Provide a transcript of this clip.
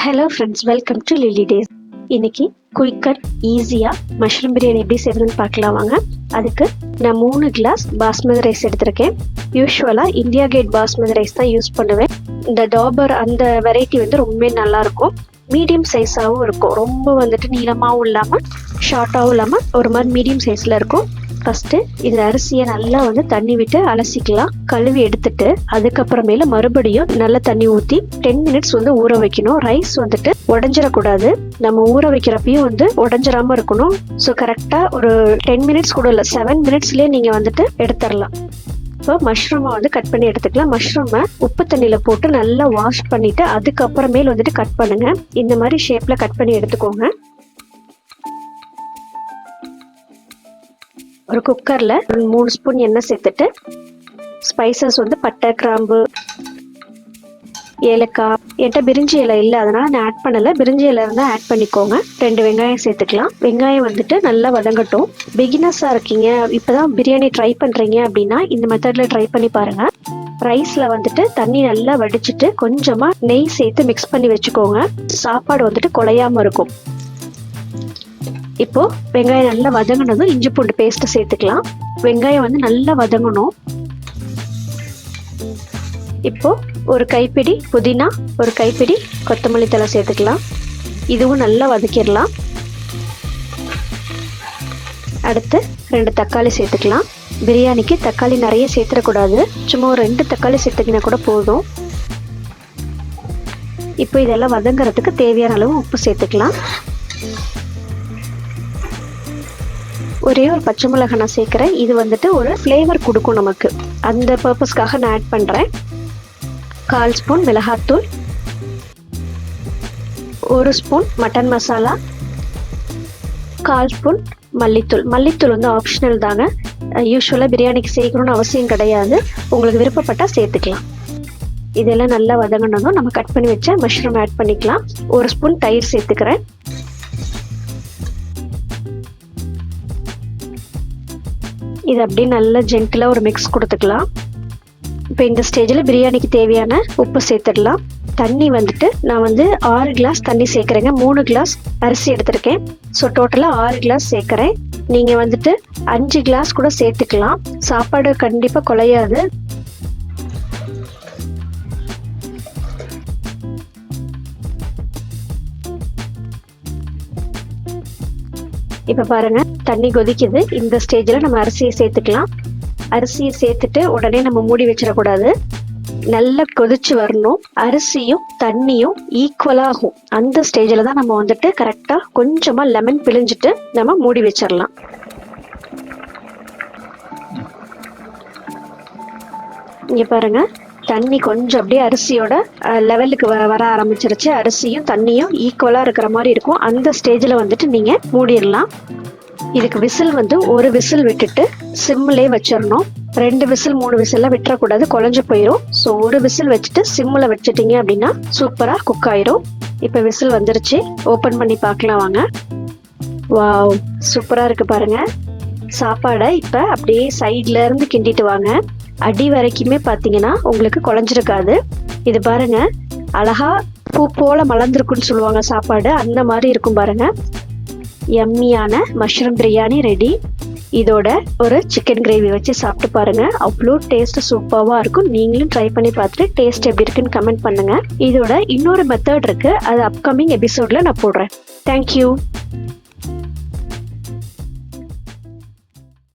Hello friends, welcome to Lilly Days. இன்னைக்கு quick and ஈஸியாக mushroom biryani எப்படி செய்யறதுன்னு பார்க்கலாம் வாங்க. அதுக்கு நான் 3 கிளாஸ் பாஸ்மதி ரைஸ் எடுத்திருக்கேன். யூஸ்வலாக இந்தியா கேட் பாஸ்மதி ரைஸ் தான் யூஸ் பண்ணுவேன். இந்த டாபர் அந்த வெரைட்டி வந்து ரொம்ப நல்லாயிருக்கும். மீடியம் சைஸாகவும் இருக்கும். ரொம்ப வந்துட்டு நீளமாகவும் இல்லாமல் ஷார்ட்டாகவும் இல்லாமல் ஒரு மாதிரி மீடியம் சைஸில் இருக்கும். ஃபஸ்ட்டு இந்த அரிசியை நல்லா வந்து தண்ணி விட்டு அலசிக்கலாம். கழுவி எடுத்துட்டு அதுக்கப்புறமேல மறுபடியும் நல்லா தண்ணி ஊற்றி 10 மினிட்ஸ் வந்து ஊற வைக்கணும். ரைஸ் வந்துட்டு உடஞ்சிடக்கூடாது. நம்ம ஊற வைக்கிறப்பையும் வந்து உடஞ்சிடாம இருக்கணும். ஸோ கரெக்டாக ஒரு 10 மினிட்ஸ் கூட இல்லை, 7 மினிட்ஸ்லேயே நீங்கள் வந்துட்டு எடுத்துடலாம். இப்போ மஷ்ரூமை வந்து கட் பண்ணி எடுத்துக்கலாம். மஷ்ரூமை உப்பு தண்ணியில் போட்டு நல்லா வாஷ் பண்ணிவிட்டு அதுக்கப்புறமேல் வந்துட்டு கட் பண்ணுங்கள். இந்த மாதிரி ஷேப்பில் கட் பண்ணி எடுத்துக்கோங்க. ஒரு குக்கரில் 3 ஸ்பூன் எண்ணெய் சேர்த்துட்டு ஸ்பைசஸ் வந்து பட்டை, கிராம்பு, ஏலக்காய். என்கிட்ட பிரிஞ்சி இலை இல்லை, அதனால் நான் ஆட் பண்ணலை. பிரிஞ்சி இலை இருந்தால் ஆட் பண்ணிக்கோங்க. 2 வெங்காயம் சேர்த்துக்கலாம். வெங்காயம் வந்துட்டு நல்லா வதங்கட்டும். பிகினர்ஸாக இருக்கீங்க, இப்போ தான் பிரியாணி ட்ரை பண்ணுறீங்க அப்படின்னா இந்த மெத்தடில் ட்ரை பண்ணி பாருங்கள். ரைஸில் வந்துட்டு தண்ணி நல்லா வடிச்சிட்டு கொஞ்சமாக நெய் சேர்த்து மிக்ஸ் பண்ணி வச்சுக்கோங்க. சாப்பாடு வந்துட்டு குழையாமல் இருக்கும். இப்போ வெங்காயம் நல்லா வதங்கினதும் இஞ்சி பூண்டு பேஸ்ட்டை சேர்த்துக்கலாம். வெங்காயம் வந்து நல்லா வதங்கணும். இப்போ ஒரு கைப்பிடி புதினா, ஒரு கைப்பிடி கொத்தமல்லி தழை சேர்த்துக்கலாம். இதுவும் நல்லா வதக்கிடலாம். அடுத்து 2 தக்காளி சேர்த்துக்கலாம். பிரியாணிக்கு தக்காளி நிறைய சேர்த்துடக்கூடாது. சும்மா ஒரு 2 தக்காளி சேர்த்துக்கினா கூட போதும். இப்போ இதெல்லாம் வதங்கிறதுக்கு தேவையான அளவு உப்பு சேர்த்துக்கலாம். ஒரே ஒரு பச்சை மிளகாய் நான் சேர்க்குறேன். இது வந்துட்டு ஒரு ஃப்ளேவர் கொடுக்கும் நமக்கு. அந்த பர்பஸ்க்காக நான் ஆட் பண்ணுறேன். 1/4 ஸ்பூன் மிளகாத்தூள், 1 ஸ்பூன் மட்டன் மசாலா, 1/4 ஸ்பூன் மல்லித்தூள். மல்லித்தூள் வந்து ஆப்ஷனல் தாங்க. யூஸ்வலாக பிரியாணிக்கு சேர்க்கணும்னு அவசியம் கிடையாது. உங்களுக்கு விருப்பப்பட்டால் சேர்த்துக்கலாம். இதெல்லாம் நல்லா வதங்கினதும் நம்ம கட் பண்ணி வச்ச மஷ்ரூம் ஆட் பண்ணிக்கலாம். 1 ஸ்பூன் தயிர் சேர்த்துக்கிறேன். இது அப்படியே நல்லா ஜென்டிலாக ஒரு மிக்ஸ் கொடுத்துக்கலாம். இப்போ இந்த ஸ்டேஜில் பிரியாணிக்கு தேவையான உப்பு சேர்த்துடலாம். தண்ணி வந்துட்டு நான் வந்து 6 கிளாஸ் தண்ணி சேர்க்குறேங்க. 3 கிளாஸ் அரிசி எடுத்திருக்கேன். ஸோ டோட்டலாக 6 கிளாஸ் சேர்க்குறேன். நீங்கள் வந்துட்டு 5 கிளாஸ் கூட சேர்த்துக்கலாம். சாப்பாடு கண்டிப்பாக குழையாது. இப்போ பாருங்க, தண்ணி கொதிக்குது. இந்த ஸ்டேஜில் நம்ம அரிசியை சேர்த்துக்கலாம். அரிசியை சேர்த்துட்டு உடனே நம்ம மூடி வச்சிடக்கூடாது. நல்லா கொதிச்சு வரணும். அரிசியும் தண்ணியும் ஈக்குவலாகும். அந்த ஸ்டேஜில் தான் நம்ம வந்துட்டு கரெக்டாக கொஞ்சமாக லெமன் பிழிஞ்சிட்டு நம்ம மூடி வச்சிடலாம். இங்கே பாருங்க, தண்ணி கொஞ்சம் அப்படியே அரிசியோட லெவலுக்கு வர ஆரம்பிச்சிருச்சு. அரிசியும் தண்ணியும் ஈக்குவலாக இருக்கிற மாதிரி இருக்கும். அந்த ஸ்டேஜில் வந்துட்டு நீங்கள் மூடிடலாம். இதுக்கு விசில் வந்து ஒரு விசில் விட்டுட்டு சிம்மிலே வச்சிடணும். 2 விசில் 3 விசில்லாம் விட்டுறக்கூடாது, குழஞ்சு போயிடும். ஸோ ஒரு விசில் வச்சுட்டு சிம்மில் வச்சுட்டீங்க அப்படின்னா சூப்பராக குக் ஆயிரும். இப்போ விசில் வந்துருச்சு. ஓப்பன் பண்ணி பார்க்கலாம் வாங்க. வாவ், சூப்பராக இருக்குது பாருங்க. சாப்பாடை இப்போ அப்படியே சைட்ல இருந்து கிண்டிட்டு வாங்க. அடி வரைக்குமே பார்த்தீங்கன்னா உங்களுக்கு குழஞ்சிருக்காது. இது பாருங்க, அழகா பூ போல மலர்ந்துருக்குன்னு சொல்லுவாங்க சாப்பாடு. அந்த மாதிரி இருக்கும் பாருங்க. யம்மியான மஷ்ரூம் பிரியாணி ரெடி. இதோட ஒரு சிக்கன் கிரேவி வச்சு சாப்பிட்டு பாருங்க. அவ்வளோ டேஸ்ட் சூப்பராக இருக்கும். நீங்களும் ட்ரை பண்ணி பார்த்துட்டு டேஸ்ட் எப்படி இருக்குன்னு கமெண்ட் பண்ணுங்க. இதோட இன்னொரு மெத்தட் இருக்கு, அது அப்கமிங் எபிசோட்ல நான் போடுறேன். தேங்க்யூ.